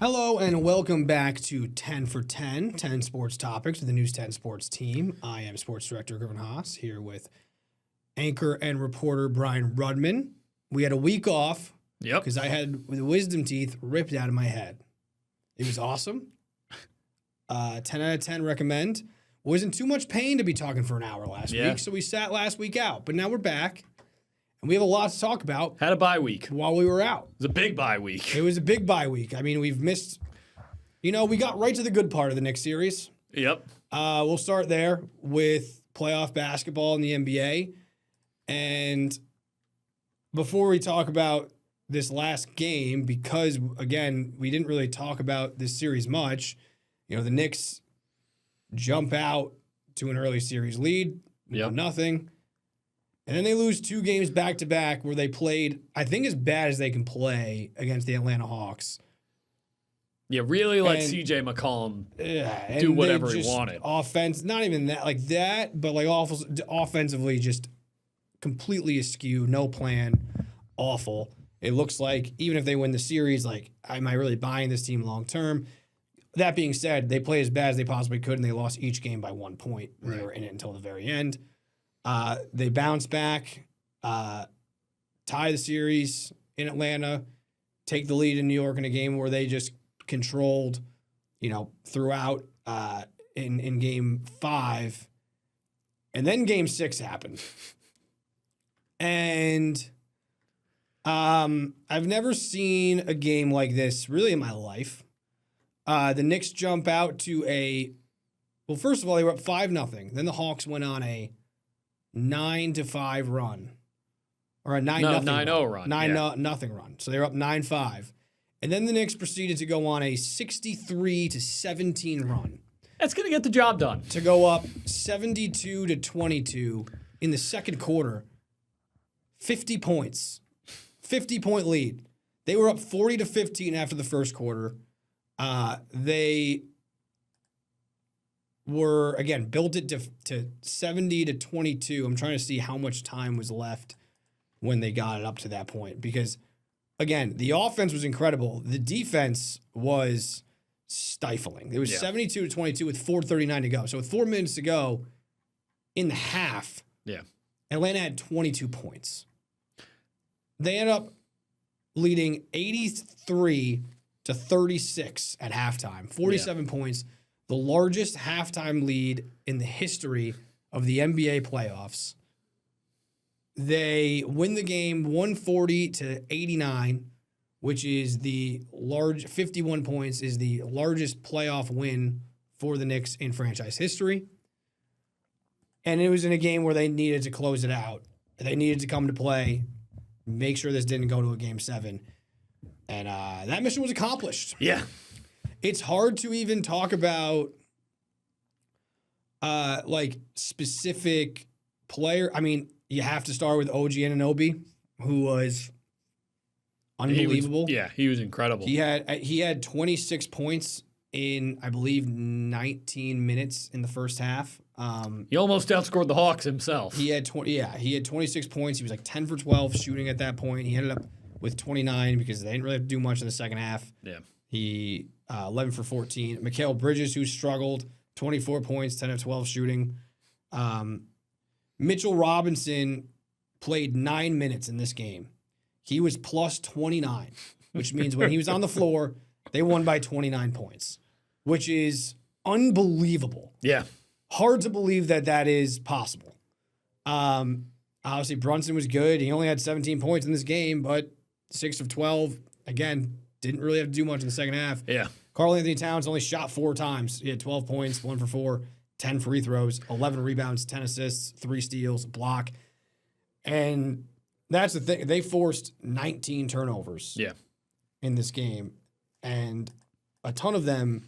Hello and welcome back to 10 for 10, 10 sports topics with the News 10 Sports team. I am Sports Director Griffin Haas here with anchor and reporter Brian Rudman. We had a week off because I had the wisdom teeth ripped out of my head. It was awesome. 10 out of 10 recommend. Wasn't too much pain to be talking for an hour last week, so we sat last week out. But now we're back. And we have a lot to talk about. Had a bye week. While we were out. It was a big bye week. It was a big bye week. I mean, we've missed, we got right to the good part of the Knicks series. Yep. We'll start there with playoff basketball in the NBA. And before we talk about this last game, because, again, we didn't really talk about this series much, the Knicks jump out to an early series lead, nothing. And then they lose 2 games back-to-back where they played, I think, as bad as they can play against the Atlanta Hawks. Yeah, really let C.J. McCollum do whatever he wanted. Offense, not even that, but offensively just completely askew, no plan, awful. It looks like even if they win the series, am I really buying this team long-term? That being said, they played as bad as they possibly could, and they lost each game by 1 point. And they were in it until the very end. They bounce back, tie the series in Atlanta, take the lead in New York in a game where they just controlled, throughout in Game 5. And then Game 6 happened. And I've never seen a game like this really in my life. The Knicks jump out to first of all, they were up 5-0. Then the Hawks went on a 9-5 run, or a 9-0 run. 9-0 run. So they were up 9-5, and then the Knicks proceeded to go on a 63-17 run. That's gonna get the job done. To go up 72-22 in the second quarter. 50 points, 50-point lead. They were up 40-15 after the first quarter. They were, again, built it to 70-22. I'm trying to see how much time was left when they got it up to that point. Because, again, the offense was incredible. The defense was stifling. It was 72-22 with 4:39 to go. So with 4 minutes to go in the half, Atlanta had 22 points. They ended up leading 83-36 at halftime. 47 points. The largest halftime lead in the history of the NBA playoffs. They win the game 140-89, which is 51 points, is the largest playoff win for the Knicks in franchise history. And it was in a game where they needed to close it out. They needed to come to play, make sure this didn't go to a Game 7. And that mission was accomplished. Yeah. It's hard to even talk about specific player. I mean, you have to start with OG Anunoby, who was unbelievable. He was incredible. He had 26 points in, I believe, 19 minutes in the first half. He almost outscored the Hawks himself. He had 26 points. He was 10 for 12 shooting at that point. He ended up with 29 because they didn't really have to do much in the second half. Yeah. He 11 for 14. Mikal Bridges, who struggled, 24 points, 10 of 12 shooting. Mitchell Robinson played 9 minutes in this game. He was plus 29, which means when he was on the floor, they won by 29 points, which is unbelievable. Yeah. Hard to believe that is possible. Obviously, Brunson was good. He only had 17 points in this game, but 6 of 12, again, didn't really have to do much in the second half. Yeah. Karl-Anthony Towns only shot 4 times. He had 12 points, 1 for 4, 10 free throws, 11 rebounds, 10 assists, 3 steals, a block. And that's the thing. They forced 19 turnovers in this game, and a ton of them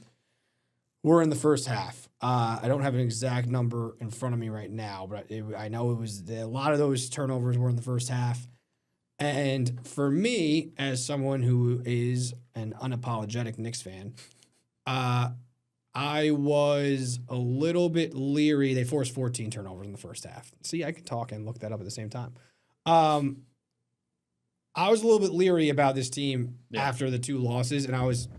were in the first half. I don't have an exact number in front of me right now, but I know it was a lot of those turnovers were in the first half. And for me, as someone who is an unapologetic Knicks fan, I was a little bit leery. They forced 14 turnovers in the first half. See, I can talk and look that up at the same time. I was a little bit leery about this team after the 2 losses, and I was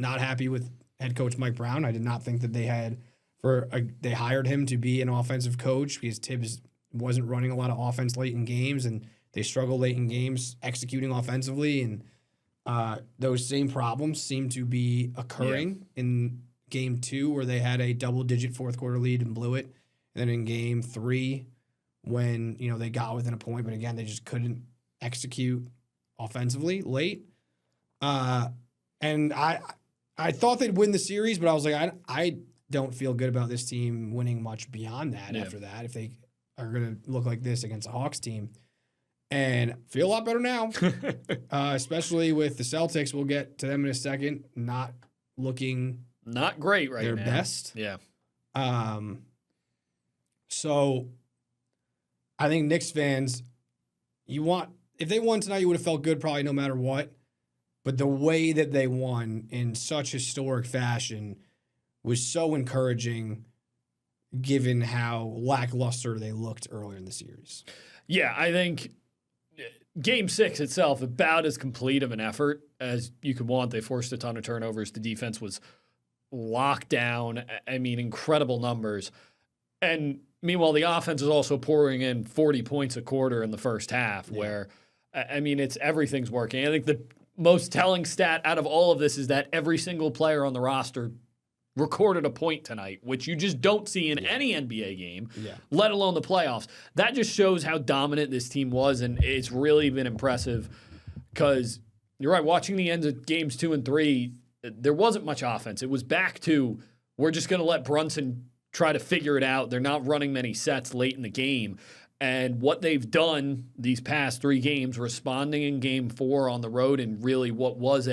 not happy with head coach Mike Brown. I did not think that they hired him to be an offensive coach because Tibbs wasn't running a lot of offense late in games, and they struggle late in games executing offensively. And those same problems seem to be occurring in game 2, where they had a double-digit fourth quarter lead and blew it. And then in game 3, when they got within a point, but again, they just couldn't execute offensively late. And I thought they'd win the series, but I was like, I don't feel good about this team winning much beyond that after that, if they are going to look like this against a Hawks team. And feel a lot better now, especially with the Celtics. We'll get to them in a second. Not looking not great right their now. best. Yeah. So I think Knicks fans, if they won tonight, you would have felt good probably no matter what. But the way that they won in such historic fashion was so encouraging, given how lackluster they looked earlier in the series. Yeah, I think Game 6 itself, about as complete of an effort as you could want. They forced a ton of turnovers. The defense was locked down. I mean, incredible numbers. And meanwhile, the offense is also pouring in 40 points a quarter in the first half, where, I mean, everything's working. I think the most telling stat out of all of this is that every single player on the roster recorded a point tonight, which you just don't see in any NBA game, let alone the playoffs. That just shows how dominant this team was, and it's really been impressive because you're right, watching the ends of games 2 and 3, there wasn't much offense. It was back to, we're just going to let Brunson try to figure it out. They're not running many sets late in the game. And what they've done these past 3 games, responding in game 4 on the road, and really what was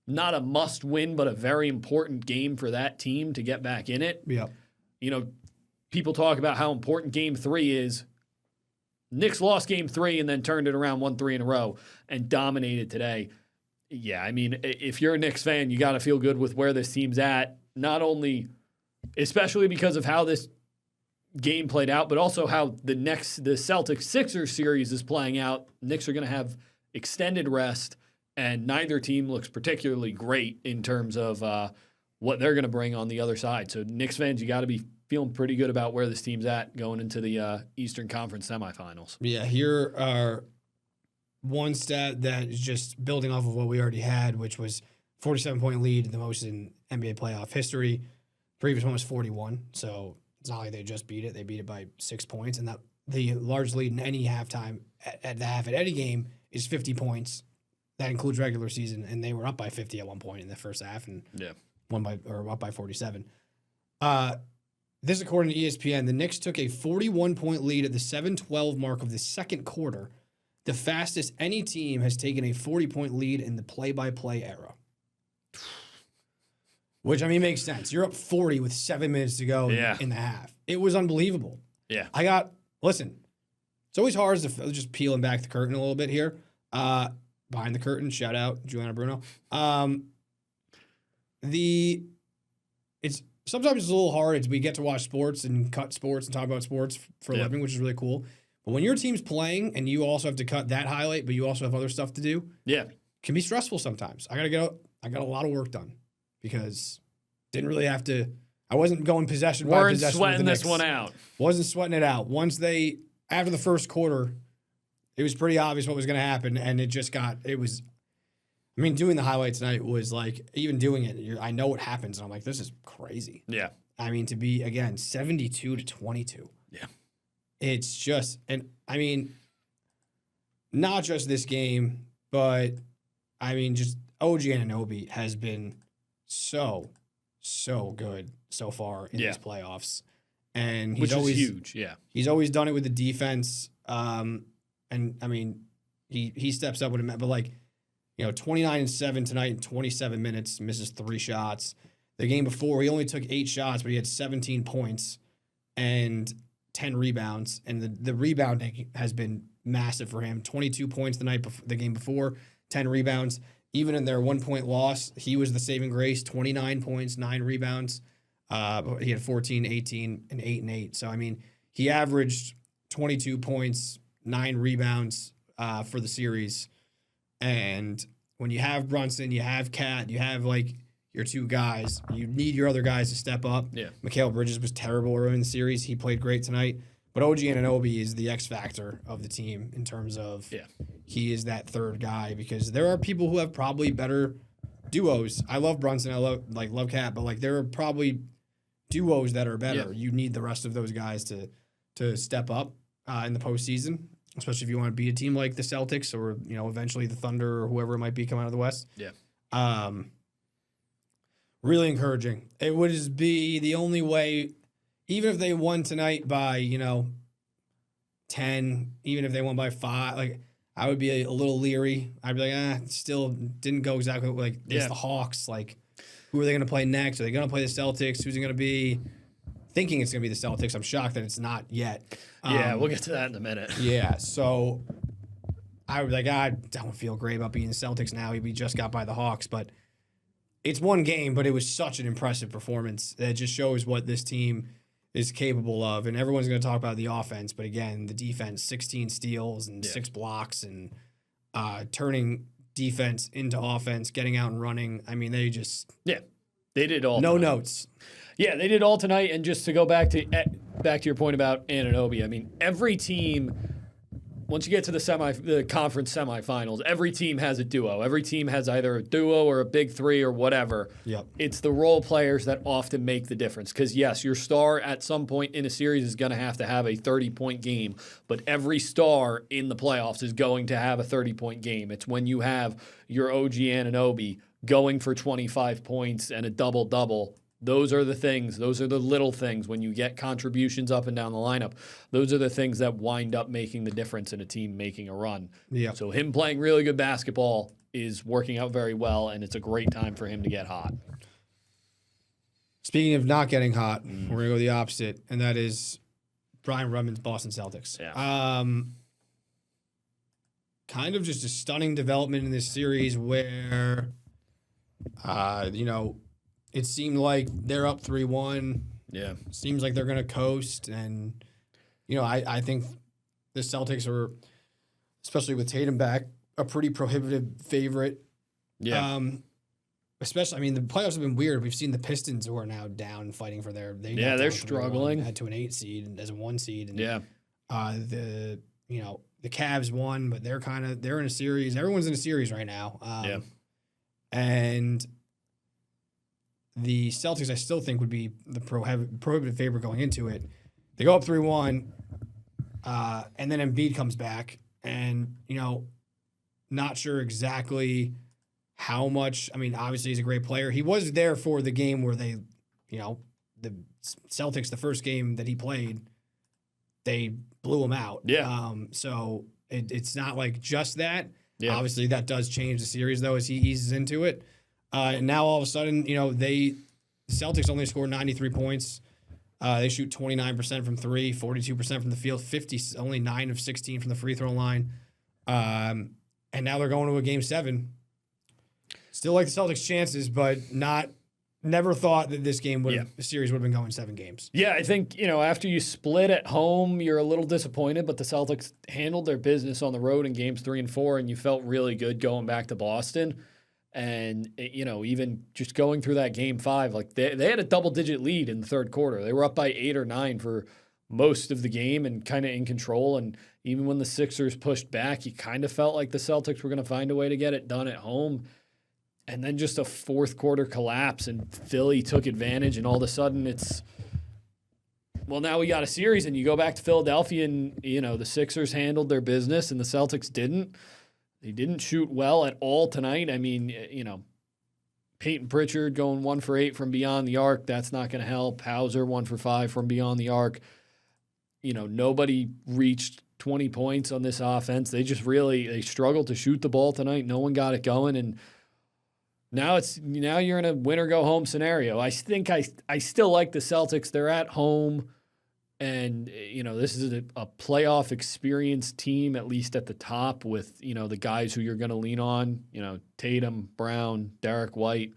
not a must win, but a very important game for that team to get back in it. Yeah. People talk about how important game 3 is. Knicks lost game 3 and then turned it around, won 3 in a row, and dominated today. Yeah, I mean, if you're a Knicks fan, you got to feel good with where this team's at, not only, especially because of how this game played out, but also how the Celtics-Sixers series is playing out. Knicks are going to have extended rest, and neither team looks particularly great in terms of what they're going to bring on the other side. So Knicks fans, you got to be feeling pretty good about where this team's at going into the Eastern Conference semifinals. Yeah, here are one stat that is just building off of what we already had, which was 47-point lead, the most in NBA playoff history. Previous one was 41, so it's not like they just beat it. They beat it by 6 points, and that the large lead in any halftime at the half at any game is 50 points. That includes regular season, and they were up by 50 at one point in the first half, and up by 47. This is according to ESPN. The Knicks took a 41-point lead at the 7:12 mark of the second quarter, the fastest any team has taken a 40-point lead in the play-by-play era. Which, I mean, makes sense. You're up 40 with 7 minutes to go in the half. It was unbelievable. Yeah. Listen, it's always hard to just peeling back the curtain a little bit here. Behind the curtain, shout out Juliana Bruno. Sometimes it's a little hard. We get to watch sports and cut sports and talk about sports for a living, which is really cool. But when your team's playing and you also have to cut that highlight, but you also have other stuff to do, it can be stressful sometimes. I got a lot of work done because didn't really have to. I wasn't going possession by possession. Weren't sweating this one out. Wasn't sweating it out. After the first quarter, it was pretty obvious what was going to happen, and doing the highlights tonight was like, even doing it, I know what happens, and I'm like, this is crazy. Yeah. I mean, to be, again, 72-22. Yeah. It's just, and I mean, not just this game, but I mean, just OG Anunoby has been so good so far in these playoffs. And which is huge, He's always done it with the defense. And I mean, he steps up when it meant, but 29-7 tonight in 27 minutes, misses 3 shots. The game before, he only took 8 shots, but he had 17 points and 10 rebounds. And the rebounding has been massive for him. 22 points the game before, 10 rebounds. Even in their 1-point loss, he was the saving grace, 29 points, 9 rebounds. He had 14, 18, and 8 and 8. So, I mean, he averaged 22 points, 9 rebounds for the series. And when you have Brunson, you have Cat, you have your two guys. You need your other guys to step up. Yeah. Mikal Bridges was terrible early in the series. He played great tonight. But OG Anunoby is the X factor of the team in terms of he is that third guy, because there are people who have probably better duos. I love Brunson. I love Cat, but like there are probably duos that are better. You need the rest of those guys to step up in the postseason, especially if you want to beat a team like the Celtics or eventually the Thunder or whoever it might be coming out of the West. Yeah. Really encouraging. It would be the only way. Even if they won tonight by, 10, even if they won by 5, like I would be a little leery. I'd be like, still didn't go exactly like it's the Hawks. Like, who are they going to play next? Are they going to play the Celtics? Who's it going to be? Thinking it's going to be the Celtics. I'm shocked that it's not yet. We'll get to that in a minute. Yeah, so I would be like, I don't feel great about beating the Celtics now. We just got by the Hawks, but it's one game, but it was such an impressive performance that just shows what this team is capable of. And everyone's going to talk about the offense, but again, the defense, 16 steals and 6 blocks and turning defense into offense, getting out and running. I mean, they just... Yeah, they did all No tonight. notes. Yeah, they did all tonight. And just to go back to your point about Anunoby, I mean, every team... Once you get to the conference semifinals, every team has a duo. Every team has either a duo or a big three or whatever. Yep. It's the role players that often make the difference. Because, yes, your star at some point in a series is going to have a 30-point game. But every star in the playoffs is going to have a 30-point game. It's when you have your OG Anunoby going for 25 points and a double-double. Those are the things. Those are the little things when you get contributions up and down the lineup. Those are the things that wind up making the difference in a team making a run. Yeah. So him playing really good basketball is working out very well, and it's a great time for him to get hot. Speaking of not getting hot, we're going to go the opposite, and that is Brian Rudman's Boston Celtics. Yeah. Kind of just a stunning development in this series where, it seemed like they're up 3-1. Yeah. Seems like they're going to coast. And, I think the Celtics are, especially with Tatum back, a pretty prohibitive favorite. Yeah. Especially, the playoffs have been weird. We've seen the Pistons who are now down fighting for their... They're struggling. Had to an 8 seed and as a 1 seed. And, the Cavs won, but they're in a series. Everyone's in a series right now. And... the Celtics, I still think, would be the prohibitive favorite going into it. They go up 3-1, and then Embiid comes back, and, not sure exactly how much. Obviously, he's a great player. He was there for the game where they, the Celtics, the first game that he played, they blew him out. Yeah. So it's not like just that. Yeah. Obviously, that does change the series, though, as he eases into it. And now all of a sudden, the Celtics only score 93 points. They shoot 29% from 3, 42% from the field, only 9 of 16 from the free throw line. And now they're going to a game 7. Still like the Celtics' chances, but never thought that this series would have been going 7 games. Yeah, I think, after you split at home, you're a little disappointed, but the Celtics handled their business on the road in games 3 and 4, and you felt really good going back to Boston. And, even just going through that game 5, like they had a double-digit lead in the third quarter. They were up by 8 or 9 for most of the game and kind of in control. And even when the Sixers pushed back, you kind of felt like the Celtics were going to find a way to get it done at home. And then just a fourth quarter collapse, and Philly took advantage, and all of a sudden now we got a series, and you go back to Philadelphia, and, the Sixers handled their business, and the Celtics didn't. They didn't shoot well at all tonight. Peyton Pritchard going 1 for 8 from beyond the arc. That's not going to help. Hauser 1 for 5 from beyond the arc. Nobody reached 20 points on this offense. They just they struggled to shoot the ball tonight. No one got it going. And now you're in a win or go home scenario. I think I still like the Celtics. They're at home. And, this is a playoff experienced team, at least at the top, with, the guys who you're going to lean on, Tatum, Brown, Derek White.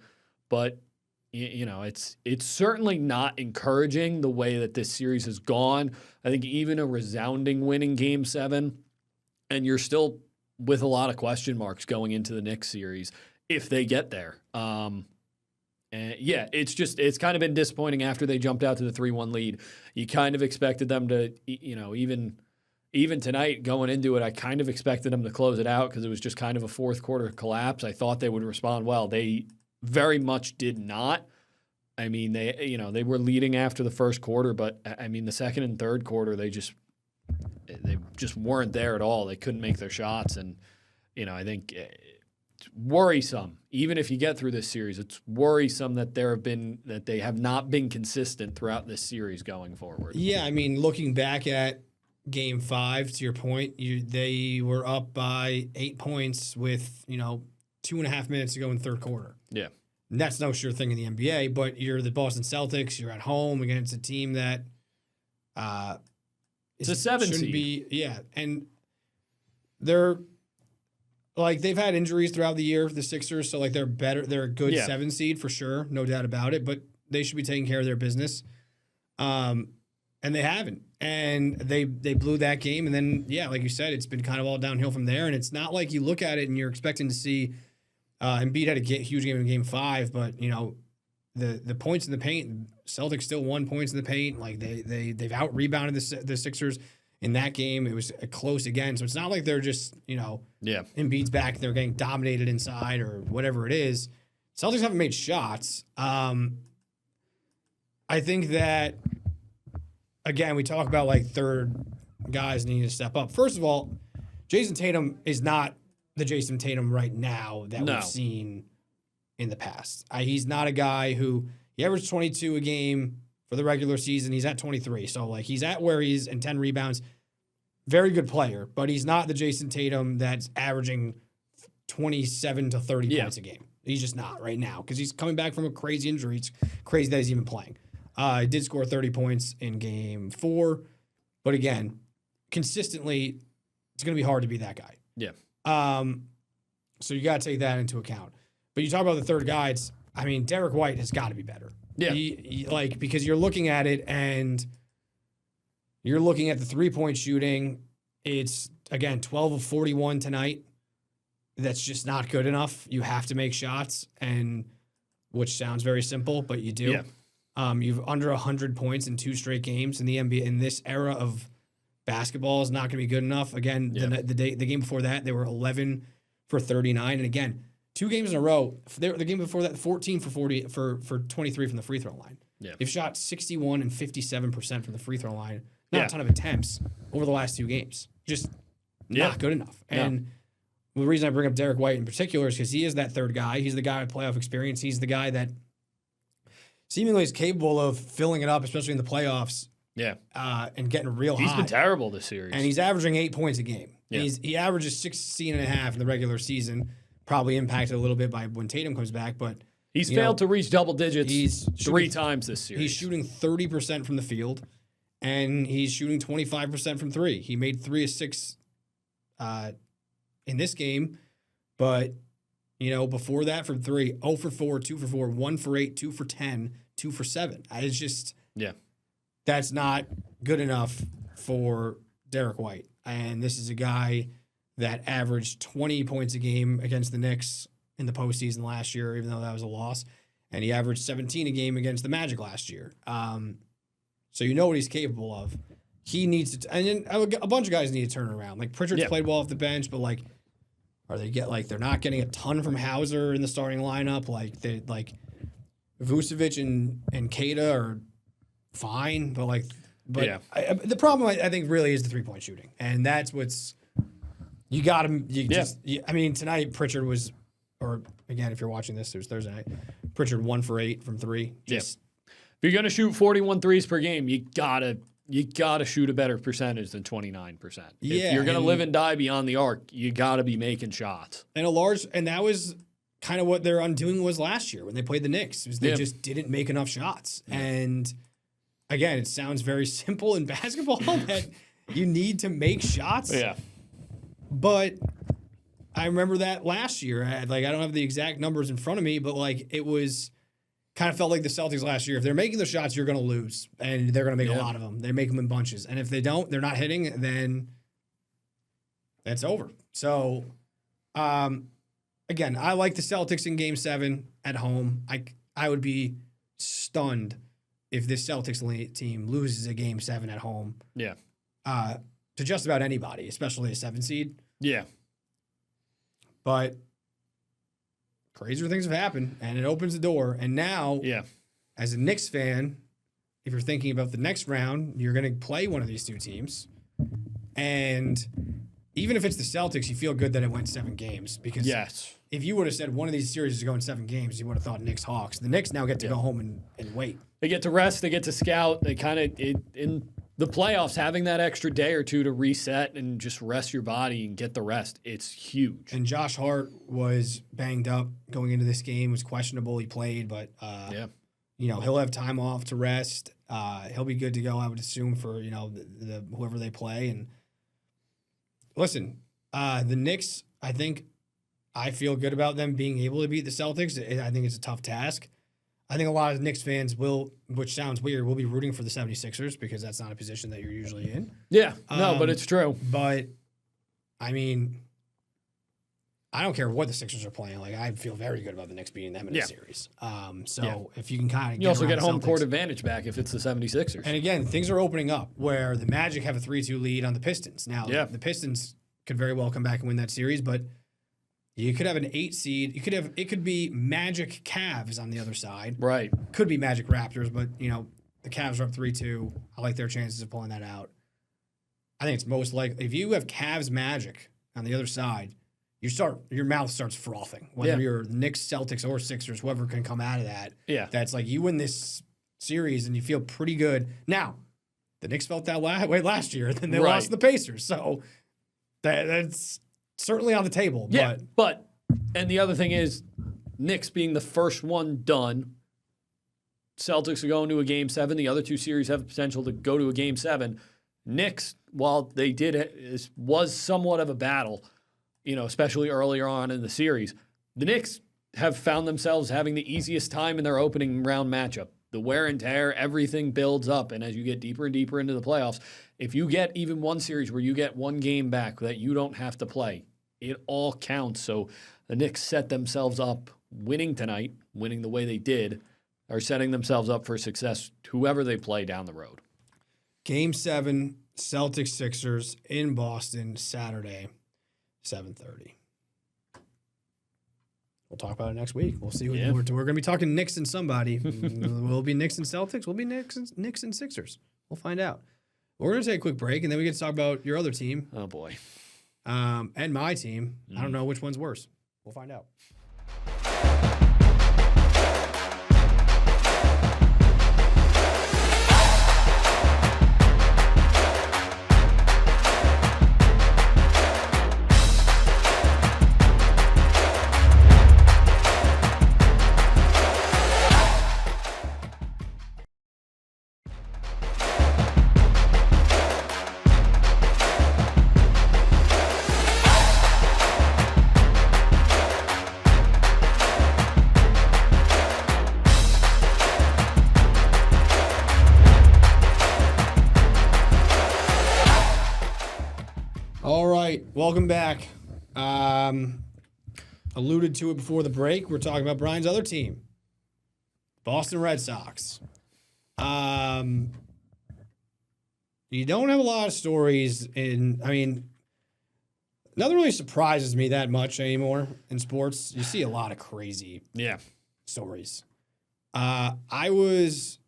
But, it's certainly not encouraging the way that this series has gone. I think even a resounding win in Game 7, and you're still with a lot of question marks going into the Knicks series if they get there. And yeah, it's kind of been disappointing after they jumped out to the 3-1 lead. You kind of expected them to, even tonight going into it, I kind of expected them to close it out because it was just kind of a fourth quarter collapse. I thought they would respond well. They very much did not. I mean, they were leading after the first quarter, but I mean, the second and third quarter, they just weren't there at all. They couldn't make their shots. And, I think it's worrisome. Even if you get through this series, it's worrisome that they have not been consistent throughout this series going forward. Yeah. I mean, looking back at Game 5, to your point, they were up by 8 points with, 2.5 minutes to go in the third quarter. Yeah. And that's no sure thing in the NBA, but you're the Boston Celtics. You're at home against a team that it's a 7 seed. Yeah. And they're they've had injuries throughout the year, the Sixers, so they're better. They're a good 7 seed for sure, no doubt about it, but they should be taking care of their business. And they haven't. And they blew that game. And then, like you said, it's been kind of all downhill from there. And it's not like you look at it and you're expecting to see Embiid had a huge game in Game 5, but, the points in the paint, Celtics still won points in the paint. They've out-rebounded the Sixers in that game. It was close again. So it's not like they're just, Embiid's back, they're getting dominated inside or whatever it is. Celtics haven't made shots. I think that, again, we talk about third guys needing to step up. First of all, Jason Tatum is not the Jason Tatum right now that we've seen in the past. He's not a guy who he averaged 22 a game for the regular season. He's at 23. So he's at where he's in 10 rebounds. Very good player, but he's not the Jason Tatum that's averaging 27 to 30 points a game. He's just not right now because he's coming back from a crazy injury. It's crazy that he's even playing. He did score 30 points in Game 4, but again, consistently, it's going to be hard to be that guy. Yeah. So you got to take that into account. But you talk about the third guy. Derek White has got to be better. Yeah. Because you're looking at it and you're looking at the 3-point shooting. It's, again, 12 of 41 tonight. That's just not good enough. You have to make shots, which sounds very simple, but you do. Yeah. You've under 100 points in 2 straight games in the NBA. In this era of basketball is not going to be good enough. Again, the game before that, they were 11 for 39. And again, 2 games in a row. The game before that, 14 for 40 for 23 from the free throw line. Yeah. They've shot 61 and 57% from the free throw line. Not a ton of attempts over the last 2 games. Just not good enough. And the reason I bring up Derek White in particular is because he is that third guy. He's the guy with playoff experience. He's the guy that seemingly is capable of filling it up, especially in the playoffs. Yeah. And getting real hot. He's been terrible this series. And he's averaging 8 points a game. Yeah. He averages 16.5 in the regular season. Probably impacted a little bit by when Tatum comes back, but he's failed to reach double digits 3 times this series. He's shooting 30% from the field, and he's shooting 25% from 3. He made 3 of 6 in this game, but before that from 3, 0 for 4, 2 for 4, 1 for 8, 2 for 10, 2 for 7. It's just that's not good enough for Derek White. And this is a guy that averaged 20 points a game against the Knicks in the postseason last year, even though that was a loss. And he averaged 17 a game against the Magic last year. So you know what he's capable of. He needs to, and then a bunch of guys need to turn around. Pritchard's played well off the bench, but they're not getting a ton from Hauser in the starting lineup. Vucevic and Keita are fine, but the problem I think really is the 3-point shooting, and that's what's. You got him. Tonight Pritchard was, or again, if you're watching this, it was Thursday night. Pritchard 1 for 8 from 3. If you're gonna shoot 41 threes per game, you gotta shoot a better percentage than 29%. If you're gonna live and die beyond the arc, you gotta be making shots. And that was kind of what their undoing was last year when they played the Knicks. They just didn't make enough shots. Yeah. And again, it sounds very simple in basketball that you need to make shots. Yeah. But I remember that last year. I don't have the exact numbers in front of me, but it was kind of felt like the Celtics last year. If they're making the shots, you're going to lose, and they're going to make a lot of them. They make them in bunches, and if they don't, they're not hitting, then that's over. So, again, I like the Celtics in Game 7 at home. I would be stunned if this Celtics team loses a Game 7 at home. Yeah. To just about anybody, especially a 7 seed. Yeah. But crazier things have happened, and it opens the door. And now, as a Knicks fan, if you're thinking about the next round, you're going to play one of these two teams. And even if it's the Celtics, you feel good that it went 7 games. Because if you would have said one of these series is going 7 games, you would have thought Knicks Hawks. The Knicks now get to go home and wait. They get to rest. They get to scout. They kind of, in the playoffs, having that extra day or two to reset and just rest your body and get the rest, it's huge. And Josh Hart was banged up going into this game, was questionable. He played, but he'll have time off to rest. He'll be good to go, I would assume, for the whoever they play. And listen, the Knicks, I feel good about them being able to beat the Celtics. I think it's a tough task. I think a lot of Knicks fans will, which sounds weird, will be rooting for the 76ers because that's not a position that you're usually in. Yeah, no, but it's true. But, I mean, I don't care what the Sixers are playing. Like, I feel very good about the Knicks beating them in a series. If you can kind of you also get home Celtics, court advantage back if it's the 76ers. And again, things are opening up where the Magic have a 3-2 lead on the Pistons. Now, the Pistons could very well come back and win that series, but you could have an 8 seed. It could be Magic Cavs on the other side. Right. Could be Magic Raptors, but the Cavs are up 3-2. I like their chances of pulling that out. I think it's most likely if you have Cavs Magic on the other side, your mouth starts frothing. Whether you're Knicks, Celtics, or Sixers, whoever can come out of that. Yeah. That's like you win this series and you feel pretty good. Now, the Knicks felt that way last year, and then they lost to the Pacers. So that's certainly on the table. Yeah, and the other thing is, Knicks being the first one done, Celtics are going to a Game 7. The other two series have the potential to go to a Game 7. Knicks, while they was somewhat of a battle, especially earlier on in the series, the Knicks have found themselves having the easiest time in their opening round matchup. The wear and tear, everything builds up, and as you get deeper and deeper into the playoffs, if you get even one series where you get one game back that you don't have to play, it all counts. So the Knicks set themselves up winning tonight, winning the way they did, are setting themselves up for success, whoever they play down the road. Game 7, Celtics-Sixers in Boston, Saturday, 7:30. We'll talk about it next week. We'll see. We're going to be talking Knicks and somebody. We'll be Knicks and Celtics. We'll be Knicks and Sixers. We'll find out. We're going to take a quick break, and then we get to talk about your other team. Oh, boy. And my team. I don't know which one's worse. We'll find out. Welcome back. Alluded to it before the break. We're talking about Brian's other team, Boston Red Sox. You don't have a lot of stories nothing really surprises me that much anymore in sports. You see a lot of crazy stories. I was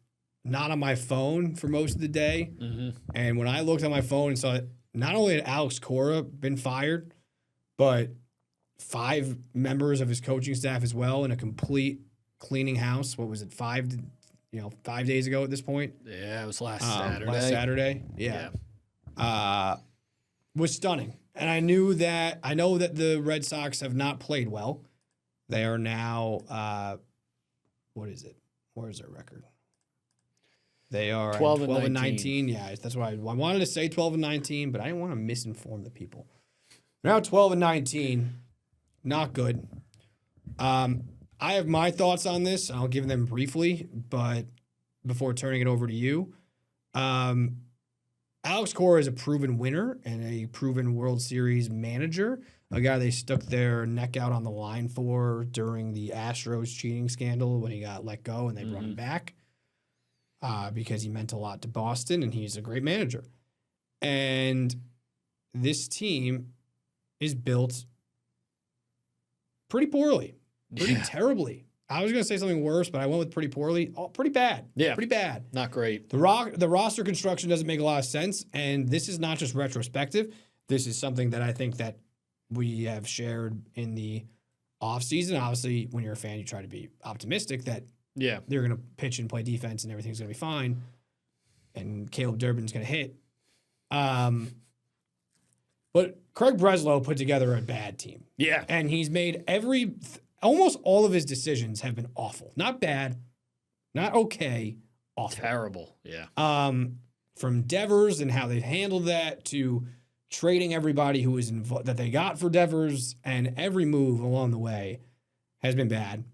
not on my phone for most of the day. Mm-hmm. And when I looked on my phone and saw it, not only had Alex Cora been fired, but 5 members of his coaching staff as well in a complete cleaning house. What was it, 5 days ago at this point? Yeah, it was last Saturday. Last Saturday, yeah. Was stunning. And I know that the Red Sox have not played well. They are now, what is it? Where's their record? They are 12 and 19. Yeah, that's why I wanted to say 12 and 19, but I didn't want to misinform the people. Now 12 and 19, not good. I have my thoughts on this. I'll give them briefly, but before turning it over to you, Alex Cora is a proven winner and a proven World Series manager. a guy they stuck their neck out on the line for during the Astros cheating scandal when he got let go and they brought him back because he meant a lot to Boston and he's a great manager. And this team is built pretty poorly, pretty terribly. I was going to say something worse, but I went with pretty poorly. Oh, pretty bad. Yeah. Pretty bad. Not great. The roster construction doesn't make a lot of sense, and this is not just retrospective. This is something that I think that we have shared in the offseason. Obviously, when you're a fan, you try to be optimistic that they're going to pitch and play defense and everything's going to be fine, and Caleb Durbin's going to hit. But Craig Breslow put together a bad team. Yeah. And he's made almost all of his decisions have been awful. Not bad, not okay, awful. Terrible, yeah. From Devers and how they've handled that to trading everybody who was that they got for Devers, and every move along the way has been bad.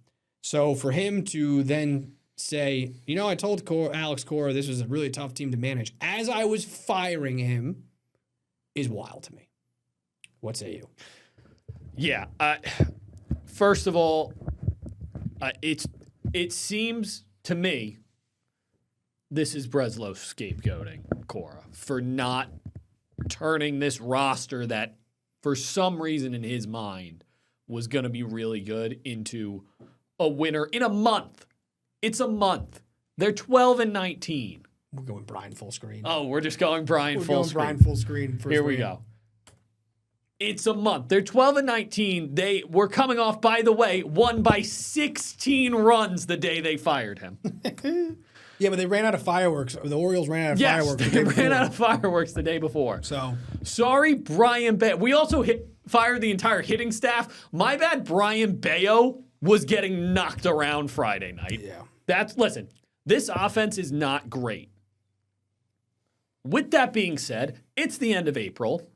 So for him to then say, I told Alex Cora this was a really tough team to manage as I was firing him is wild to me. What say you? Yeah. First of all, it seems to me this is Breslow scapegoating Cora for not turning this roster that, for some reason in his mind, was going to be really good into a winner in a month. It's a month. They're 12-19. We're going Brian full screen. Oh, we're just going Brian full screen. Brian full screen. Here we go. It's a month. They're 12-19. They were coming off, by the way, won by 16 runs the day they fired him. Yeah, but they ran out of fireworks. The Orioles ran out of fireworks. Yes, they ran out of fireworks the day before. So sorry, Brian Bayo. We also fired the entire hitting staff. My bad, Brian Bayo was getting knocked around Friday night. Yeah. Listen, this offense is not great. With that being said, it's the end of April.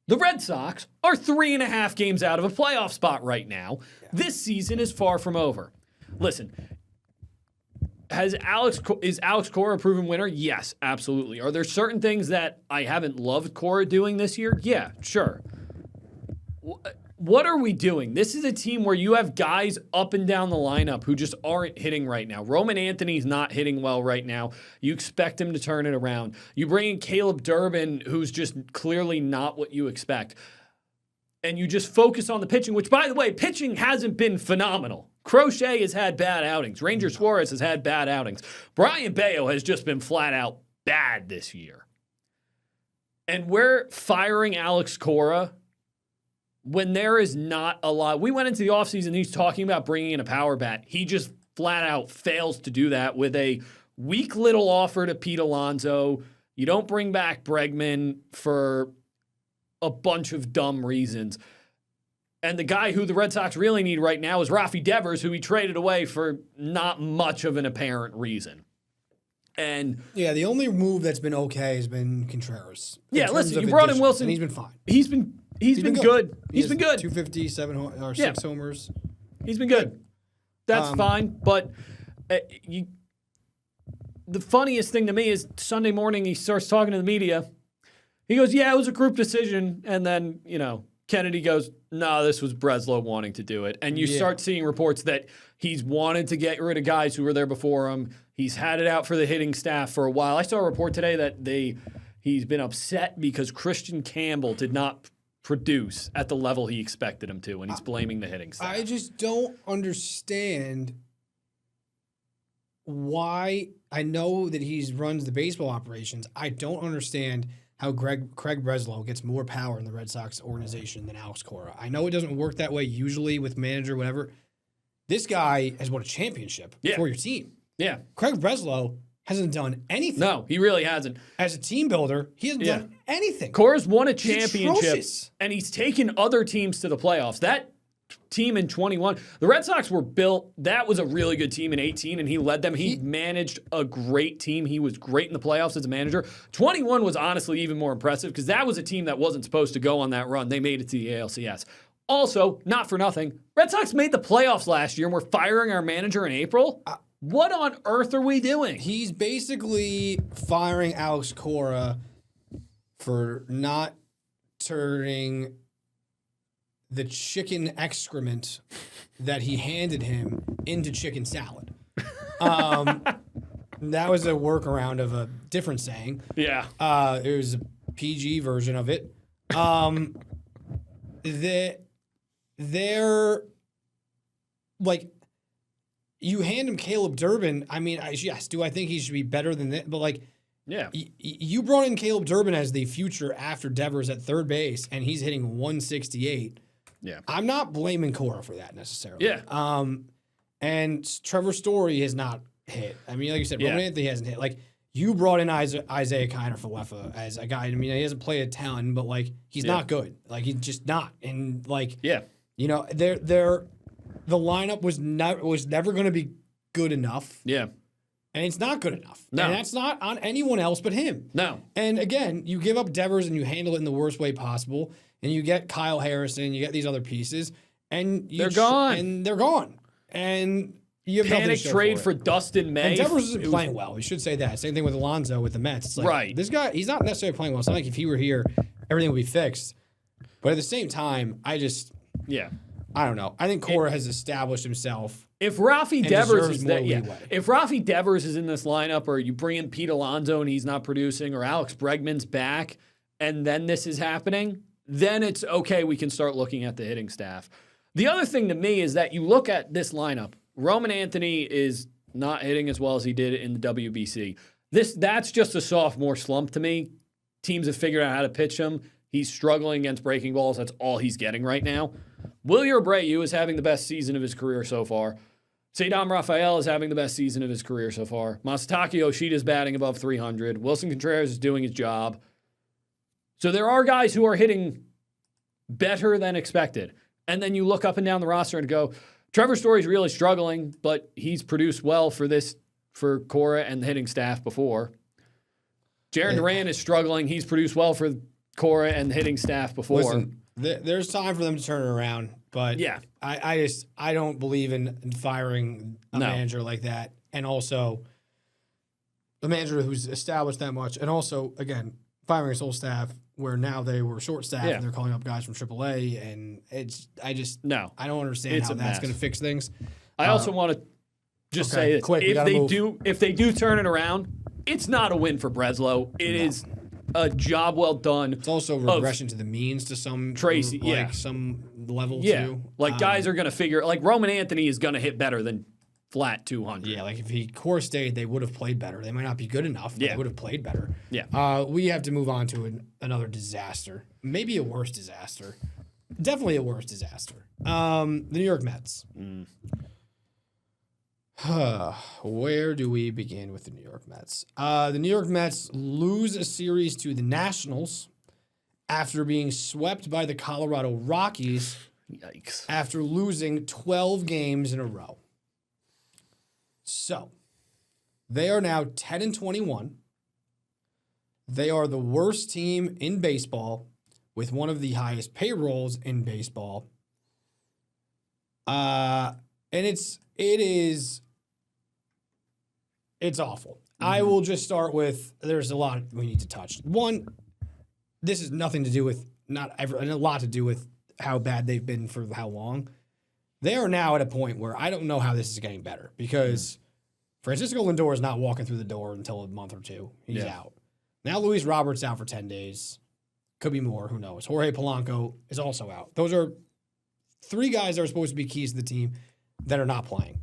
The Red Sox are 3.5 games out of a playoff spot right now. Yeah. This season is far from over. Listen, is Alex Cora a proven winner? Yes, absolutely. Are there certain things that I haven't loved Cora doing this year? Yeah, sure. What are we doing? This is a team where you have guys up and down the lineup who just aren't hitting right now. Roman Anthony's not hitting well right now. You expect him to turn it around. You bring in Caleb Durbin, who's just clearly not what you expect. And you just focus on the pitching, which, by the way, pitching hasn't been phenomenal. Crochet has had bad outings. Ranger Suarez has had bad outings. Brian Bayo has just been flat out bad this year. And we're firing Alex Cora when there is not a lot. We went into the offseason, he's talking about bringing in a power bat. He just flat out fails to do that with a weak little offer to Pete Alonso. You don't bring back Bregman for a bunch of dumb reasons. And the guy who the Red Sox really need right now is Rafi Devers, who he traded away for not much of an apparent reason. And yeah, the only move that's been okay has been Contreras. Yeah, listen, you brought in Wilson. And he's been fine. He's been good. He's been good. 250, 6 homers. He's been good. That's fine. But the funniest thing to me is Sunday morning he starts talking to the media. He goes, "Yeah, it was a group decision," and then Kennedy goes, "No, this was Breslow wanting to do it." And you start seeing reports that he's wanted to get rid of guys who were there before him. He's had it out for the hitting staff for a while. I saw a report today that he's been upset because Christian Campbell did not produce at the level he expected him to, and he's blaming the hitting staff. I just don't understand why. I know that he runs the baseball operations. I don't understand how Craig Breslow gets more power in the Red Sox organization than Alex Cora. I know it doesn't work that way usually with manager, whatever. This guy has won a championship for your team. Yeah. Craig Breslow hasn't done anything. No, he really hasn't. As a team builder, he hasn't done anything. Cora's won a championship, and he's taken other teams to the playoffs. That team in 21, the Red Sox were built. That was a really good team in 18, and he led them. He managed a great team. He was great in the playoffs as a manager. 21 was honestly even more impressive because that was a team that wasn't supposed to go on that run. They made it to the ALCS. Also, not for nothing, Red Sox made the playoffs last year, and we're firing our manager in April. What on earth are we doing? He's basically firing Alex Cora for not turning the chicken excrement that he handed him into chicken salad. That was a workaround of a different saying. Yeah. It was a PG version of it. They're like, you hand him Caleb Durbin. I mean, yes, do I think he should be better than that? But like, Yeah. You brought in Caleb Durbin as the future after Devers at third base, and he's hitting 168. Yeah. I'm not blaming Cora for that necessarily. Yeah. And Trevor Story has not hit. I mean, like you said, Yeah. Roman Anthony hasn't hit. Like, you brought in Isaiah Kiner-Falefa as a guy. I mean, he hasn't played a ton, but like, he's not good. Like, he's just not. And like, Yeah. you know, the lineup was never going to be good enough. Yeah. And it's not good enough. No. And that's not on anyone else but him. No. And again, you give up Devers and you handle it in the worst way possible. And you get Kyle Harrison, you get these other pieces, and They're gone. And they're gone. And you have nothing to Panic show trade for it. Dustin May. And Devers isn't playing well. We should say that. Same thing with Alonso with the Mets. It's like, Right. this guy, he's not necessarily playing well. It's not like if he were here, everything would be fixed. But at the same time, I don't know. I think Cora has established himself. If Rafi and Devers deserves is more that, yeah. leeway. If Rafi Devers is in this lineup, or you bring in Pete Alonso and he's not producing, or Alex Bregman's back, and then this is happening, then it's okay. We can start looking at the hitting staff. The other thing to me is that you look at this lineup. Roman Anthony is not hitting as well as he did in the WBC. That's just a sophomore slump to me. Teams have figured out how to pitch him. He's struggling against breaking balls. That's all he's getting right now. Wilyer Abreu is having the best season of his career so far. Seidam Rafael is having the best season of his career so far. Masataka Yoshida is batting above 300. Wilson Contreras is doing his job. So there are guys who are hitting better than expected. And then you look up and down the roster and go, Trevor Story's really struggling, but he's produced well for Cora and the hitting staff before. Jarren Duran is struggling. He's produced well for Cora and the hitting staff before. Listen, there's time for them to turn it around, but Yeah. I don't believe in firing a manager like that, and also a manager who's established that much, and also again firing his whole staff where now they were short staffed and they're calling up guys from AAA, and I don't understand how that's going to fix things. I also want to just say this. Quick, if they do turn it around, it's not a win for Breslow. It is a job well done. It's also regression to the means to some Tracy, some level too. too. Guys are going to figure, like Roman Anthony is going to hit better than flat 200. Yeah, like if he core stayed, they would have played better. They might not be good enough, but they would have played better. Yeah. We have to move on to another disaster. Maybe a worse disaster. Definitely a worse disaster. The New York Mets. Where do we begin with the New York Mets? The New York Mets lose a series to the Nationals after being swept by the Colorado Rockies. Yikes. After losing 12 games in a row. So, they are now 10-21. They are the worst team in baseball with one of the highest payrolls in baseball. And it's awful. I will just start with, there's a lot we need to touch. One, this is nothing to do with, and a lot to do with how bad they've been for how long. They are now at a point where I don't know how this is getting better, because Francisco Lindor is not walking through the door until a month or two. He's out. Now Luis Roberts out for 10 days. Could be more. Who knows? Jorge Polanco is also out. Those are three guys that are supposed to be keys to the team that are not playing.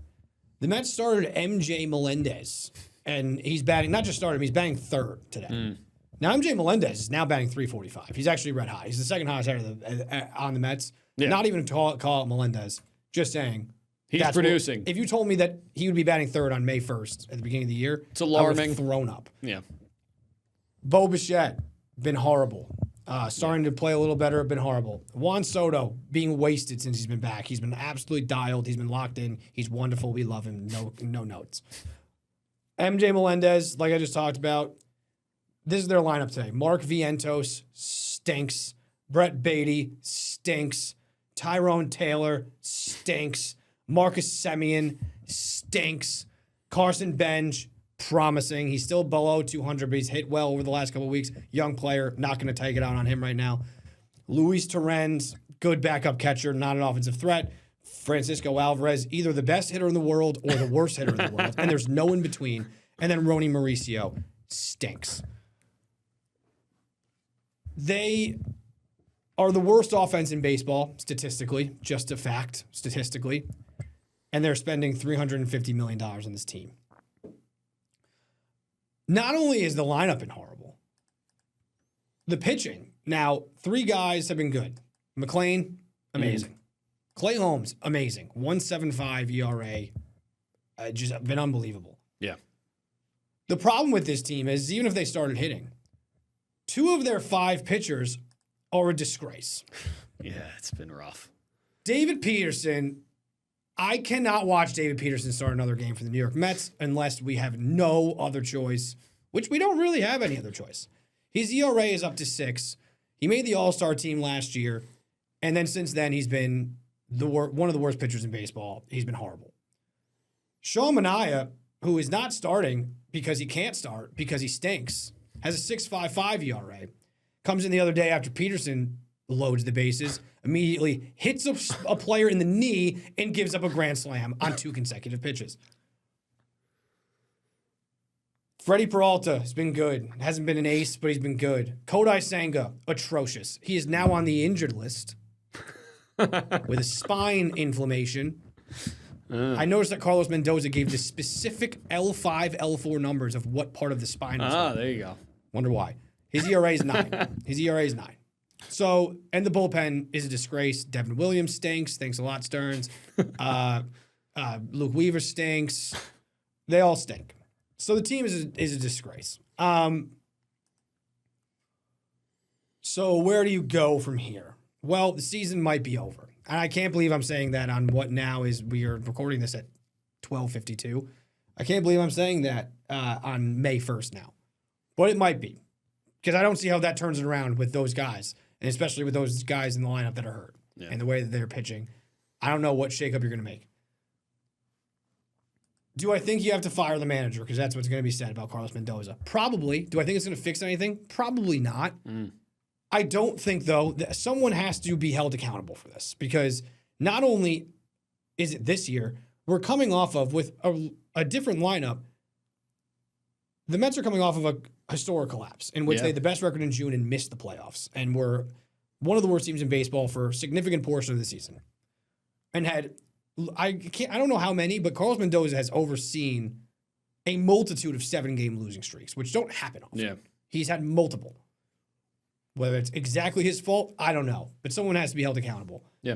The Mets started MJ Melendez, and he's batting, not just started him, he's batting third today. Now, MJ Melendez is now batting 345. He's actually red hot. He's the second highest hitter on the Mets. Yeah. Not even to call it Melendez. Just saying. He's producing. If you told me that he would be batting third on May 1st at the beginning of the year, it's alarming. I would have thrown up. Yeah. Bo Bichette, been horrible. Starting to play a little better, been horrible. Juan Soto, being wasted since he's been back. He's been absolutely dialed. He's been locked in. He's wonderful. We love him. No notes. MJ Melendez, like I just talked about, this is their lineup today. Mark Vientos stinks. Brett Beatty stinks. Tyrone Taylor stinks. Marcus Semien stinks. Carson Bench, promising. He's still below 200, but he's hit well over the last couple of weeks. Young player, not going to take it out on him right now. Luis Torrens good backup catcher, not an offensive threat. Francisco Alvarez, either the best hitter in the world or the worst hitter in the world, and there's no in between. And then Ronny Mauricio stinks. They are the worst offense in baseball, statistically, just a fact, statistically. And they're spending $350 million on this team. Not only is the lineup been horrible, the pitching. Now, 3 guys have been good. McClain, amazing. Clay Holmes, amazing. 1.75 ERA. Just been unbelievable. Yeah. The problem with this team is even if they started hitting, 2 of their 5 pitchers are a disgrace. Yeah, it's been rough. David Peterson, I cannot watch David Peterson start another game for the New York Mets unless we have no other choice, which we don't really have any other choice. His ERA is up to 6. He made the All-Star team last year, and then since then he's been one of the worst pitchers in baseball. He's been horrible. Sean Manaea, who is not starting because he can't start because he stinks, has a 6.55 ERA. Comes in the other day after Peterson loads the bases, immediately hits a player in the knee and gives up a grand slam on 2 consecutive pitches. Freddie Peralta has been good. Hasn't been an ace, but he's been good. Kodai Senga, atrocious. He is now on the injured list with a spine inflammation. I noticed that Carlos Mendoza gave the specific L5, L4 numbers of what part of the spine was. There you go. Wonder why. His ERA is 9. His ERA is 9. So, and the bullpen is a disgrace. Devin Williams stinks. Thanks a lot, Stearns. Luke Weaver stinks. They all stink. So the team is a disgrace. So where do you go from here? Well, the season might be over. And I can't believe I'm saying that on what now is, we are recording this at 12:52. I can't believe I'm saying that on May 1st now. But it might be. Because I don't see how that turns it around with those guys. And especially with those guys in the lineup that are hurt. Yeah. And the way that they're pitching. I don't know what shakeup you're going to make. Do I think you have to fire the manager? Because that's what's going to be said about Carlos Mendoza. Probably. Do I think it's going to fix anything? Probably not. I don't think, though, that someone has to be held accountable for this. Because not only is it this year, we're coming off of, with a different lineup, the Mets are coming off of a historic collapse in which they had the best record in June and missed the playoffs. And were one of the worst teams in baseball for a significant portion of the season. And had... I don't know how many, but Carlos Mendoza has overseen a multitude of 7-game losing streaks, which don't happen often. Yeah. He's had multiple. Whether it's exactly his fault, I don't know. But someone has to be held accountable. Yeah.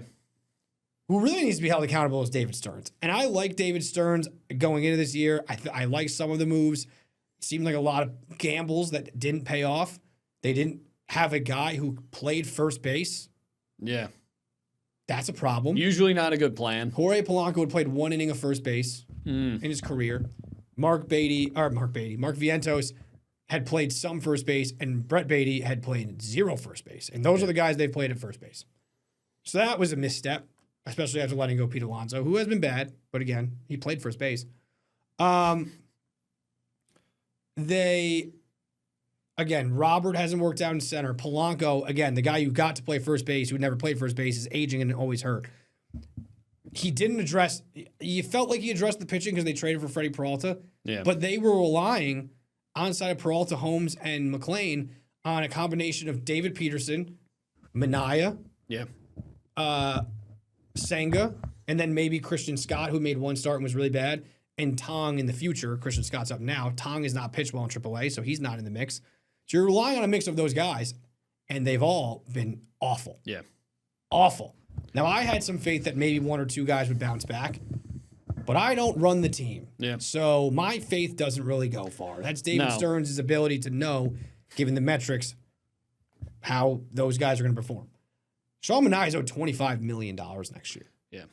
Who really needs to be held accountable is David Stearns. And I like David Stearns going into this year. I like some of the moves. It seemed like a lot of gambles that didn't pay off. They didn't have a guy who played first base. Yeah. That's a problem. Usually not a good plan. Jorge Polanco had played 1 inning of first base in his career. Mark Vientos had played some first base, and Brett Beatty had played 0 first base. And those are the guys they've played at first base. So that was a misstep, especially after letting go Pete Alonso, who has been bad, but again, he played first base. Again, Robert hasn't worked out in center. Polanco, again, the guy who got to play first base, who never played first base, is aging and always hurt. He didn't address... You felt like he addressed the pitching because they traded for Freddie Peralta. Yeah. But they were relying onside of Peralta, Holmes, and McClain on a combination of David Peterson, Manaea, Senga, and then maybe Christian Scott, who made 1 start and was really bad, and Tong in the future. Christian Scott's up now. Tong is not pitched well in AAA, so he's not in the mix. So you're relying on a mix of those guys, and they've all been awful. Yeah. Awful. Now, I had some faith that maybe 1 or 2 guys would bounce back, but I don't run the team. Yeah. So my faith doesn't really go far. That's David Stearns' ability to know, given the metrics, how those guys are going to perform. Sean Manaea is owed $25 million next year. Yeah.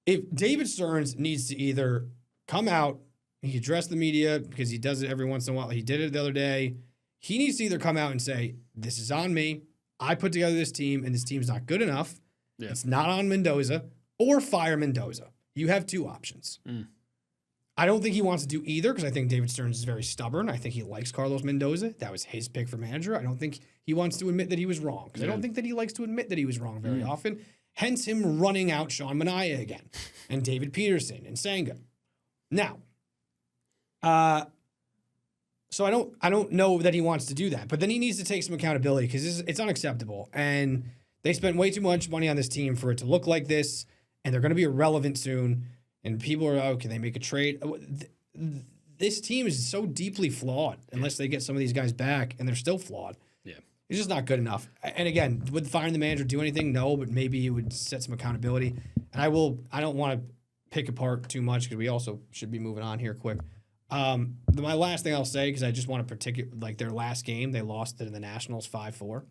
If David Stearns needs to either come out, he addressed the media because he does it every once in a while. He did it the other day. He needs to either come out and say, this is on me. I put together this team, and this team's not good enough. Yeah. It's not on Mendoza, or fire Mendoza. You have 2 options. I don't think he wants to do either because I think David Stearns is very stubborn. I think he likes Carlos Mendoza. That was his pick for manager. I don't think he wants to admit that he was wrong. Because I don't think that he likes to admit that he was wrong very often. Hence him running out Sean Manaea again and David Peterson and Senga. Now, so I don't know that he wants to do that, but then he needs to take some accountability because it's unacceptable. And they spent way too much money on this team for it to look like this, and they're going to be irrelevant soon. And people are, oh, can they make a trade? This team is so deeply flawed unless they get some of these guys back, and they're still flawed. Yeah. It's just not good enough. And again, would firing the manager do anything? No, but maybe it would set some accountability. And I don't want to pick apart too much because we also should be moving on here quick. My last thing I'll say, because I just want to like their last game, they lost to the Nationals 5-4.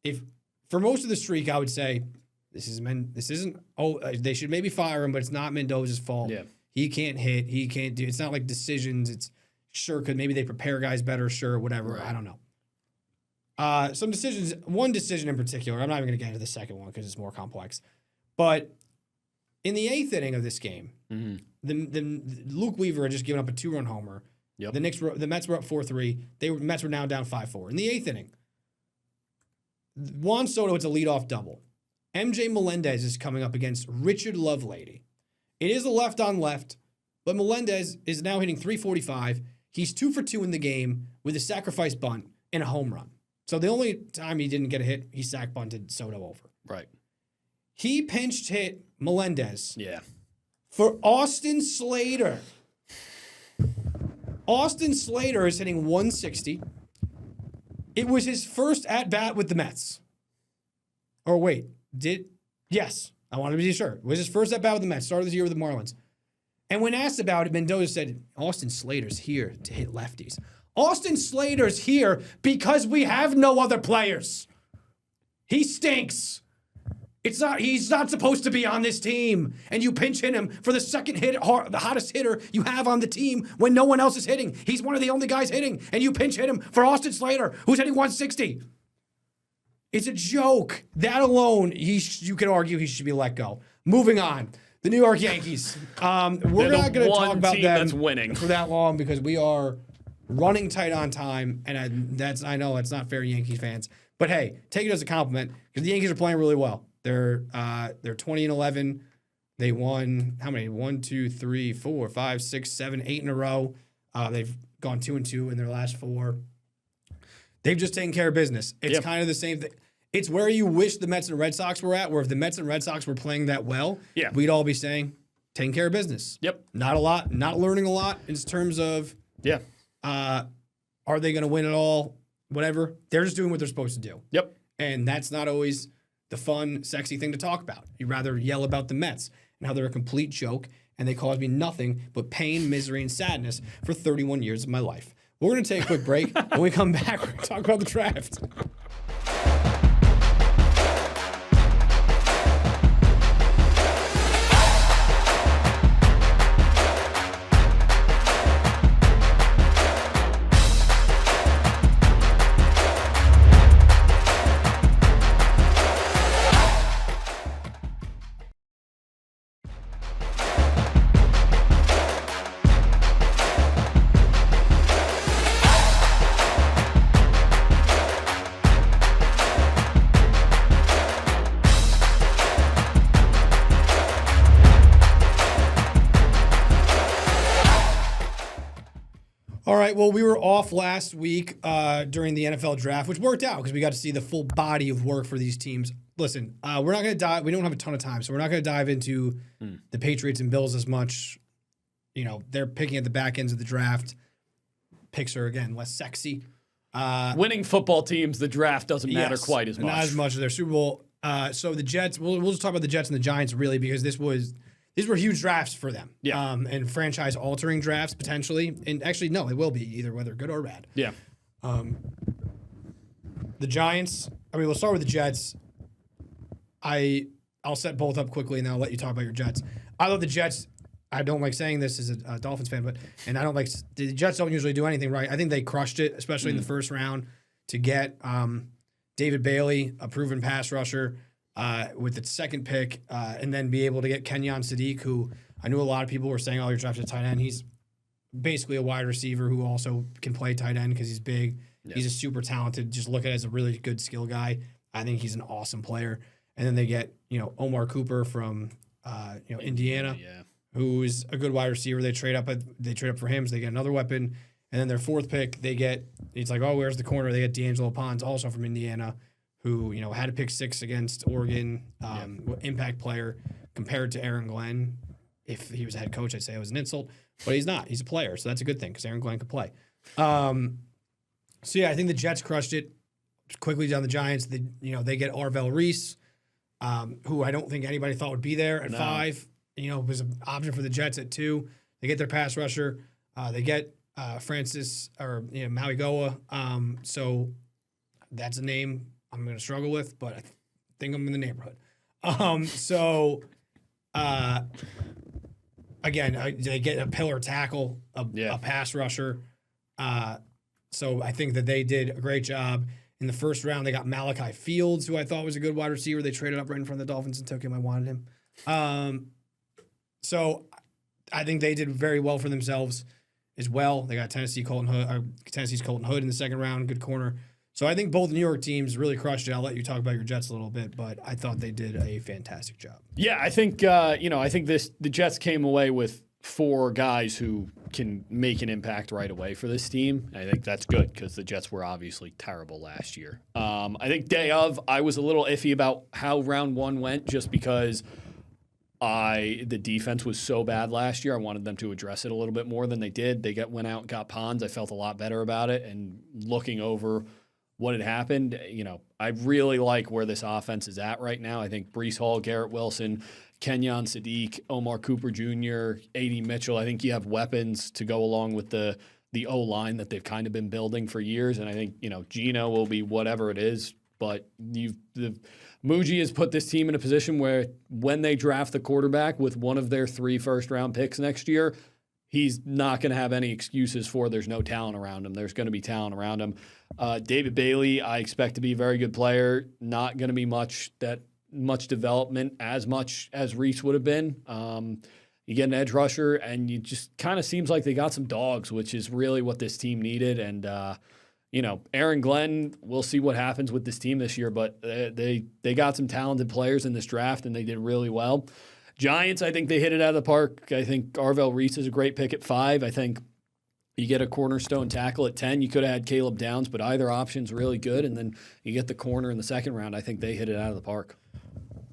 If for most of the streak, I would say this isn't. Oh, they should maybe fire him, but it's not Mendoza's fault. Yeah. He can't hit. He can't do. It's not like decisions. It's sure could maybe they prepare guys better. Sure, whatever. Right. I don't know. Some decisions. One decision in particular. I'm not even going to get into the second one because it's more complex. But in the 8th inning of this game, the Luke Weaver had just given up a 2-run homer. Yep. The Mets were up 4-3. Mets were now down 5-4. In the 8th inning, Juan Soto hits a leadoff double. MJ Melendez is coming up against Richard Lovelady. It is a left on left, but Melendez is now hitting .345. He's 2 for 2 in the game with a sacrifice bunt and a home run. So the only time he didn't get a hit, he sac bunted Soto over. Right. He pinched hit Melendez. Yeah. For Austin Slater. Austin Slater is hitting .160. It was his first at-bat with the Mets. Or wait, yes, I want to be sure. It was his first at-bat with the Mets, started this year with the Marlins. And when asked about it, Mendoza said, Austin Slater's here to hit lefties. Austin Slater's here because we have no other players. He stinks. He's not supposed to be on this team. And you pinch hit him for the second hit, the hottest hitter you have on the team when no one else is hitting. He's one of the only guys hitting, and you pinch hit him for Austin Slater, who's hitting .160. It's a joke. That alone, you could argue he should be let go. Moving on. The New York Yankees. We're not going to talk about them that's winning for that long because we are running tight on time, and I know it's not fair, Yankees fans. But hey, take it as a compliment because the Yankees are playing really well. They're 20-11. They won how many? 1, 2, 3, 4, 5, 6, 7, 8 in a row. They've gone 2-2 in their last 4. They've just taken care of business. It's kind of the same thing. It's where you wish the Mets and Red Sox were at, where if the Mets and Red Sox were playing that well, we'd all be saying, taking care of business. Yep. Not a lot, not learning a lot in terms of, are they going to win it all? Whatever. They're just doing what they're supposed to do. Yep. And that's not always the fun, sexy thing to talk about. You'd rather yell about the Mets and how they're a complete joke and they cause me nothing but pain, misery, and sadness for 31 years of my life. We're going to take a quick break. When we come back, we're going to talk about the draft. All right, well, we were off last week during the NFL draft, which worked out because we got to see the full body of work for these teams. Listen, we're not going to dive. We don't have a ton of time, so we're not going to dive into the Patriots and Bills as much. You know, they're picking at the back ends of the draft. Picks are, again, less sexy. Winning football teams, the draft doesn't matter quite as much. Not as much as their Super Bowl. So the Jets, we'll just talk about the Jets and the Giants, really, because these were huge drafts for them. Yeah. And franchise-altering drafts, potentially. And actually, no, they will be, either whether good or bad. Yeah. The Giants, we'll start with the Jets. I'll set both up quickly, and then I'll let you talk about your Jets. I love the Jets. I don't like saying this as a Dolphins fan, and I don't like – the Jets don't usually do anything right. I think they crushed it, especially in the first round, to get David Bailey, a proven pass rusher, with its second pick, and then be able to get Kenyon Sadiq, who I knew a lot of people were saying, you're drafted tight end. He's basically a wide receiver who also can play tight end because he's big. Yeah. He's a super talented. Just look at it as a really good skill guy. I think he's an awesome player. And then they get Omar Cooper from Indiana, who's a good wide receiver. They trade up for him, so they get another weapon. And then their fourth pick, it's like, oh, where's the corner? They get D'Angelo Pons, also from Indiana, who had a pick 6 against Oregon, impact player compared to Aaron Glenn. If he was a head coach, I'd say it was an insult, but he's not. He's a player, so that's a good thing because Aaron Glenn could play. I think the Jets crushed it quickly down the Giants. They get Arvell Reese, who I don't think anybody thought would be there at 5. Was an option for the Jets at 2. They get their pass rusher. They get Francis or Maui Goa. So that's a name I'm going to struggle with, but I think I'm in the neighborhood. Again, they get a pillar tackle, a pass rusher. So I think that they did a great job. In the first round, they got Malachi Fields, who I thought was a good wide receiver. They traded up right in front of the Dolphins and took him. I wanted him. So I think they did very well for themselves as well. They got Tennessee's Colton Hood in the second round, good corner. So I think both New York teams really crushed it. I'll let you talk about your Jets a little bit, but I thought they did a fantastic job. Yeah, I think the Jets came away with 4 guys who can make an impact right away for this team. I think that's good because the Jets were obviously terrible last year. I think day of, I was a little iffy about how round 1 went just because the defense was so bad last year. I wanted them to address it a little bit more than they did. They went out and got Pons. I felt a lot better about it. And looking over what had happened, I really like where this offense is at right now. I think Breece Hall, Garrett Wilson, Kenyon Sadiq, Omar Cooper Jr., A.D. Mitchell. I think you have weapons to go along with the O-line that they've kind of been building for years. And I think, Geno will be whatever it is, but Muji has put this team in a position where when they draft the quarterback with one of their 3 first-round picks next year, he's not going to have any excuses for there's no talent around him. There's going to be talent around him. David Bailey, I expect to be a very good player. Not going to be much development as much as Reese would have been. You get an edge rusher, and you just kind of seems like they got some dogs, which is really what this team needed. And Aaron Glenn, we'll see what happens with this team this year, but they got some talented players in this draft, and they did really well. Giants, I think they hit it out of the park. I think Arvell Reese is a great pick at 5. I think you get a cornerstone tackle at 10. You could have had Caleb Downs, but either option's really good. And then you get the corner in the second round. I think they hit it out of the park.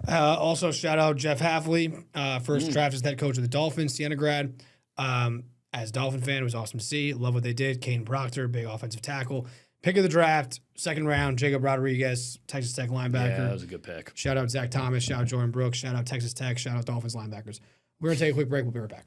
Also, shout out Jeff Hafley, first draft as head coach of the Dolphins, Siena grad. As a Dolphin fan, it was awesome to see. Love what they did. Kane Proctor, big offensive tackle. Pick of the draft, second round, Jacob Rodriguez, Texas Tech linebacker. Yeah, that was a good pick. Shout out Zach Thomas. Shout out Jordan Brooks. Shout out Texas Tech. Shout out Dolphins linebackers. We're going to take a quick break. We'll be right back.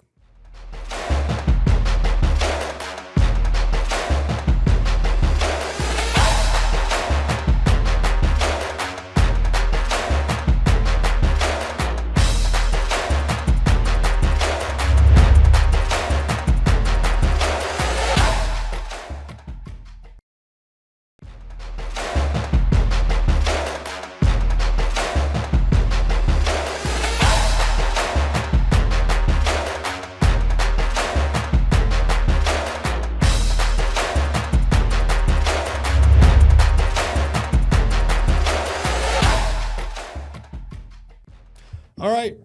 All right,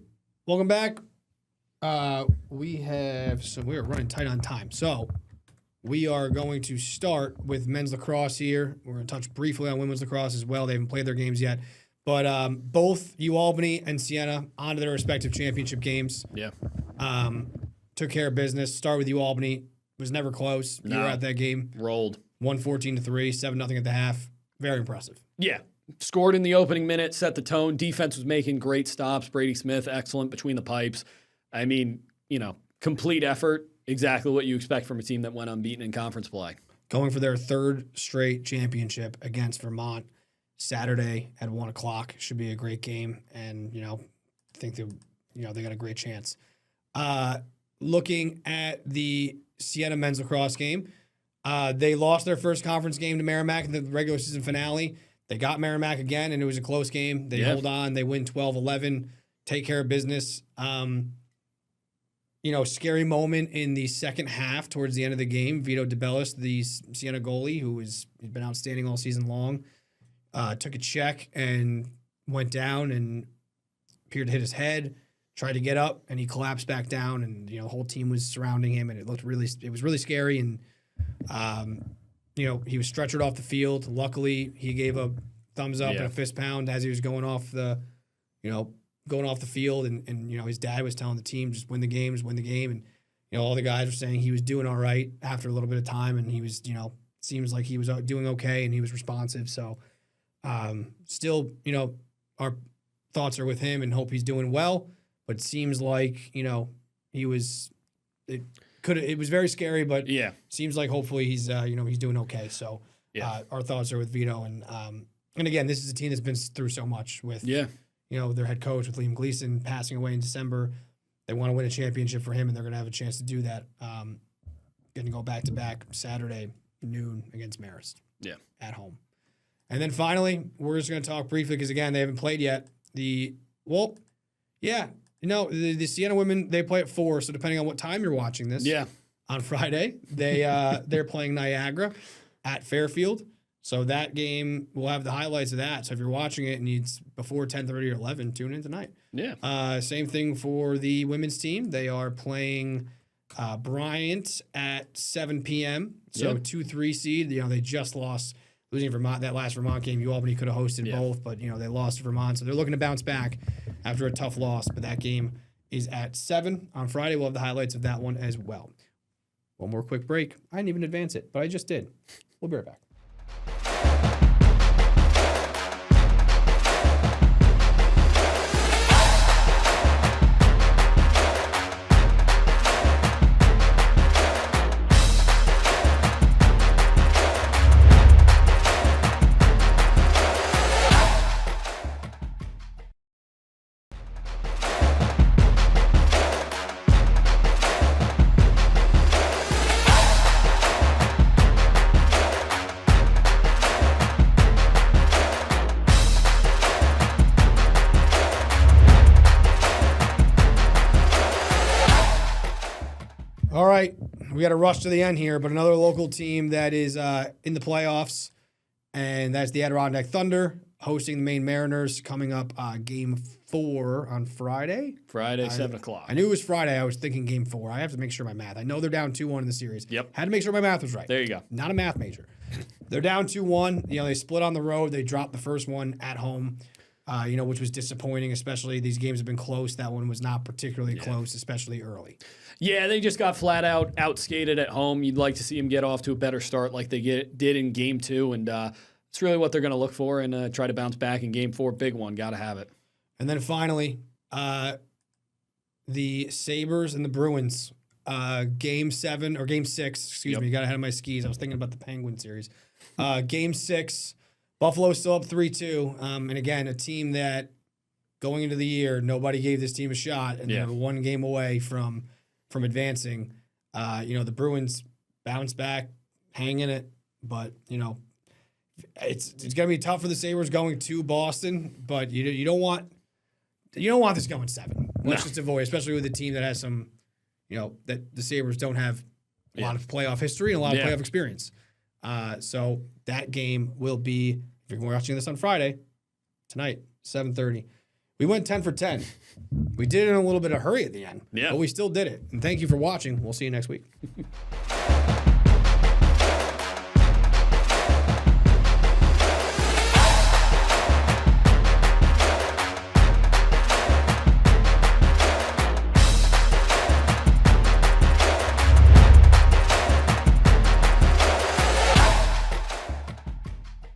welcome back. We're running tight on time. So we are going to start with men's lacrosse here. We're going to touch briefly on women's lacrosse as well. They haven't played their games yet. But both UAlbany and Siena on to their respective championship games. Yeah. Took care of business. Start with UAlbany. Was never close. You were at that game. Rolled. 1-14-3, 7-0 at the half. Very impressive. Yeah. Scored in the opening minute, set the tone. Defense was making great stops. Brady Smith, excellent between the pipes. I mean, complete effort. Exactly what you expect from a team that went unbeaten in conference play. Going for their 3rd straight championship against Vermont Saturday at 1 o'clock. Should be a great game. And, I think they got a great chance. Looking at the Siena men's lacrosse game, they lost their first conference game to Merrimack in the regular season finale. They got Merrimack again, and it was a close game. They hold on. They win 12-11, take care of business. scary moment in the second half towards the end of the game. Vito DeBellis, the Siena goalie, he's been outstanding all season long, took a check and went down and appeared to hit his head, tried to get up, and he collapsed back down, and the whole team was surrounding him, and it was really scary, and he was stretchered off the field. Luckily, he gave a thumbs up and a fist pound as he was going off the field, and his dad was telling the team, just win the game, and all the guys were saying he was doing all right after a little bit of time, and he was seems like he was doing okay, and he was responsive. So still, our thoughts are with him and hope he's doing well, but it seems like it was very scary, but seems like hopefully he's he's doing okay. So our thoughts are with Vito, and again, this is a team that's been through so much with their head coach, with Liam Gleason passing away in December. They want to win a championship for him, and they're going to have a chance to do that. Going to go back-to-back Saturday noon against Marist at home. And then finally, we're just going to talk briefly because, again, they haven't played yet. The Siena women, they play at 4, so depending on what time you're watching this on Friday, they're playing Niagara at Fairfield. So that game, we'll have the highlights of that. So if you're watching it and it's before 10:30 or 11, tune in tonight. Yeah. Same thing for the women's team. They are playing Bryant at 7 p.m. So 2-3 seed. They just lost, losing Vermont. That last Vermont game, Albany could have hosted both, but they lost to Vermont. So they're looking to bounce back after a tough loss. But that game is at 7 on Friday. We'll have the highlights of that one as well. One more quick break. I didn't even advance it, but I just did. We'll be right back. All right, we got to rush to the end here, but another local team that is in the playoffs, and that's the Adirondack Thunder hosting the Maine Mariners coming up Game 4 on Friday. 7 o'clock. I knew it was Friday. I was thinking Game 4. I have to make sure my math. I know they're down 2-1 in the series. Yep. Had to make sure my math was right. There you go. Not a math major. They're down 2-1. They split on the road. They dropped the first one at home, which was disappointing, especially these games have been close. That one was not particularly close, especially early. Yeah, they just got flat out outskated at home. You'd like to see them get off to a better start like they did in Game 2, and it's really what they're going to look for and try to bounce back in Game 4. Big one. Got to have it. And then finally, the Sabres and the Bruins, Game 6, excuse me, got ahead of my skis. I was thinking about the Penguin series. Game 6, Buffalo's still up 3-2. And again, a team that going into the year, nobody gave this team a shot, and they were one game away from advancing. The Bruins bounce back, hang in it, but it's going to be tough for the Sabres going to Boston, but you don't want this going 7. Let's just avoid, especially with a team that has some, that the Sabres don't have a lot of playoff history and a lot of playoff experience. So that game will be, if you're watching this on Friday, tonight, 7:30. We went 10 for 10. We did it in a little bit of hurry at the end, but we still did it. And thank you for watching. We'll see you next week.